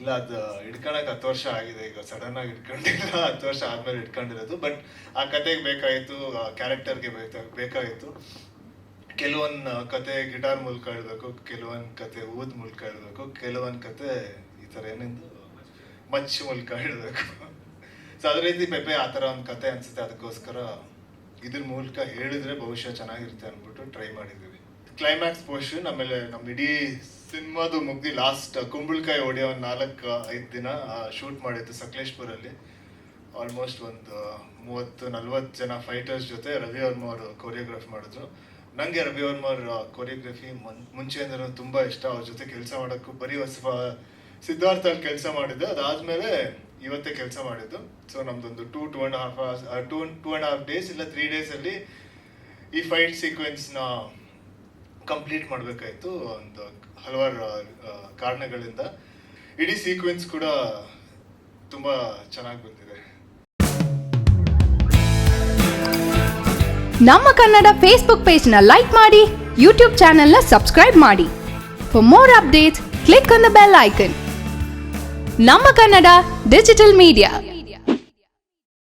ಇಲ್ಲ ಅದು ಹಿಡ್ಕೊಳಕ್ಕೆ 10 ವರ್ಷ ಆಗಿದೆ, ಈಗ ಸಡನ್ ಆಗಿ ಹಿಡ್ಕೊಂಡಿಲ್ಲ, 10 ವರ್ಷ ಆದ್ಮೇಲೆ ಹಿಡ್ಕೊಂಡಿರೋದು. ಬಟ್ ಆ ಕತೆಗೆ ಬೇಕಾಯಿತು, ಆ ಕ್ಯಾರೆಕ್ಟರ್ಗೆ ಬೇಕಾಯಿತು. ಕೆಲವೊಂದು ಕತೆ ಗಿಟಾರ್ ಮೂಲಕ ಹೇಳ್ಬೇಕು, ಕೆಲವೊಂದು ಕತೆ ಊದ್ ಮೂಲಕ ಹೇಳ್ಬೇಕು, ಕೆಲವೊಂದು ಕತೆ ಈ ಥರ ಏನಿಂದು ಮಚ್ಚು ಮೂಲಕ ಹೇಳ್ಬೇಕು. ಸೊ ಅದ್ರ ರೀತಿ ಪೆಪೆ ಆ ಥರ ಒಂದು ಕತೆ ಅನ್ಸುತ್ತೆ. ಅದಕ್ಕೋಸ್ಕರ ಇದ್ರ ಮೂಲಕ ಹೇಳಿದ್ರೆ ಬಹುಶಃ ಚೆನ್ನಾಗಿರುತ್ತೆ ಅಂದ್ಬಿಟ್ಟು ಟ್ರೈ ಮಾಡಿದ್ದೀವಿ. ಕ್ಲೈಮ್ಯಾಕ್ಸ್ ಪೋರ್ಷನ್, ಆಮೇಲೆ ನಮ್ಮ ಇಡೀ ಸಿನಿಮಾದು ಮುಗ್ದು ಲಾಸ್ಟ್ ಕುಂಬಳಕಾಯಿ ಹೊಡೆಯೋ ಒಂದು 4-5 ದಿನ ಶೂಟ್ ಮಾಡಿದ್ದು ಸಕಲೇಶ್ಪುರಲ್ಲಿ. ಆಲ್ಮೋಸ್ಟ್ ಒಂದು 30-40 ಜನ ಫೈಟರ್ಸ್ ಜೊತೆ ರವಿ ವರ್ಮ ಅವರು ಕೊರಿಯೋಗ್ರಾಫ್ ಮಾಡಿದ್ರು. ನನಗೆ ರವಿ ವರ್ಮ ಅವ್ರ ಕೊರಿಯೋಗ್ರಫಿ ಮುಂಚೆಯಿಂದ ತುಂಬ ಇಷ್ಟ. ಅವ್ರ ಜೊತೆ ಕೆಲಸ ಮಾಡೋಕ್ಕೂ ಬರೀ ಸಿದ್ಧಾರ್ಥಲ್ಲಿ ಕೆಲಸ ಮಾಡಿದ್ದೆ, ಅದಾದಮೇಲೆ ಇವತ್ತೇ ಕೆಲಸ ಮಾಡಿದ್ದು. ಸೊ ನಮ್ದೊಂದು 2.5 ಡೇಸ್ ಇಲ್ಲ 3 ಡೇಸಲ್ಲಿ ಈ ಫೈಟ್ ಸೀಕ್ವೆನ್ಸ್ನ ಕಂಪ್ಲೀಟ್ ಮಾಡಬೇಕಾಯಿತು ಒಂದು ಹಲವಾರು ಕಾರಣಗಳಿಂದ. ಇಡೀ ಸೀಕ್ವೆನ್ಸ್ ಕೂಡ ತುಂಬ ಚೆನ್ನಾಗಿ ಬಂದಿದೆ. ನಮ್ಮ ಕನ್ನಡ ಫೇಸ್ಬುಕ್ ಪೇಜ್ನ ಲೈಕ್ ಮಾಡಿ, ಯೂಟ್ಯೂಬ್ ಚಾನೆಲ್ನ ಸಬ್ಸ್ಕ್ರೈಬ್ ಮಾಡಿ. For more updates click on the bell icon. ನಮ್ಮ ಕನ್ನಡ ಡಿಜಿಟಲ್ ಮೀಡಿಯಾ.